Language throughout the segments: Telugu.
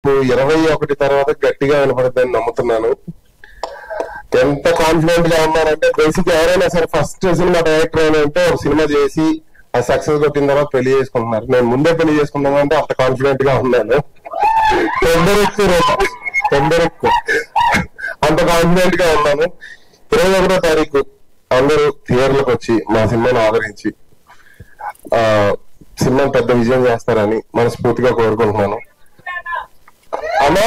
దాదాపు 21 తర్వాత గట్టిగా వినపడుతుందని నమ్ముతున్నాను. ఎంత కాన్ఫిడెంట్ గా ఉన్నానంటే బేసిక్ ఎవరైనా సరే ఫస్ట్ సినిమా డైరెక్టర్ అయినా అంటే ఒక సినిమా చేసి ఆ సక్సెస్ కొట్టిన తర్వాత పెళ్లి చేసుకుంటున్నారు. నేను ముందే పెళ్లి చేసుకుంటానంటే అంత కాన్ఫిడెంట్ గా ఉన్నాను. తొందరెక్కు అంత కాన్ఫిడెంట్ గా ఉన్నాను. 21వ తారీఖు అందరూ థియేటర్లకు వచ్చి మా సినిమాను ఆదరించి సినిమా పెద్ద విజయం చేస్తారని మనస్ఫూర్తిగా కోరుకుంటున్నాను. అమ్మా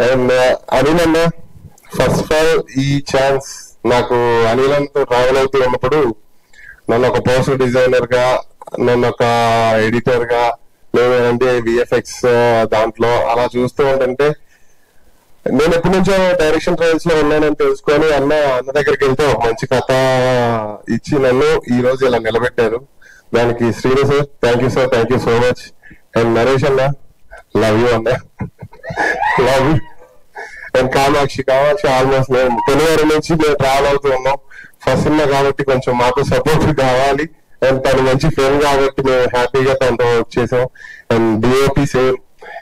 అండ్ అనిల్ అన్న, ఫస్ట్ ఆఫ్ ఆల్ ఈ ఛాన్స్ నాకు అనిల్ అన్నతో ట్రావెల్ అవుతూ ఉన్నప్పుడు నన్ను ఒక పోస్టర్ డిజైనర్ గా, నన్ను ఒక ఎడిటర్ గా, లేదంటే విఎఫ్ఎక్స్ దాంట్లో అలా చూస్తూ ఉంటుంటే నేను ఎప్పటి నుంచో డైరెక్షన్ ట్రయల్స్ లో ఉన్నానని తెలుసుకొని అన్న దగ్గరికి వెళ్తే ఒక మంచి కథ ఇచ్చి నన్ను ఈ రోజు ఇలా నిలబెట్టారు. దానికి Srinu sir thank you so much. And Naresh అన్న, లవ్ యూ అన్న, love you. And Kamakshi almost మేము తెలుగు నుంచి మేము ట్రావెల్ అవుతూ ఉన్నాం. ఫస్ట్ సినిమా కాబట్టి కొంచెం మాకు సపోర్ట్ కావాలి. అండ్ తను మంచి ఫ్రెండ్ కాబట్టి మేము హ్యాపీగా తనతో వర్క్ చేసాం. అండ్ డిఓపి సేమ్,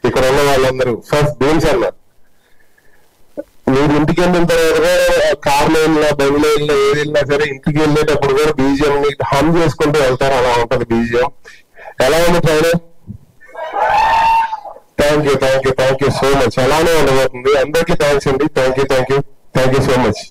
ఇక్కడ ఉన్న వాళ్ళందరూ ఫస్ట్ బీమ్స్ అన్నారు. మీరు ఇంటికి వెళ్ళిన తర్వాత కార్ లైన్లో, బండి లైన్లో ఏది వెళ్ళినా సరే ఇంటికి వెళ్ళేటప్పుడు కూడా బీజిఎం హమ్ చేసుకుంటూ వెళ్తారు. అలా ఉంటది బీజిఎం. ఎలా ఉంది trailer? Thank you so much. అలానే ఉండబోతుంది. అందరికీ థ్యాంక్స్ అండి. Thank you so much.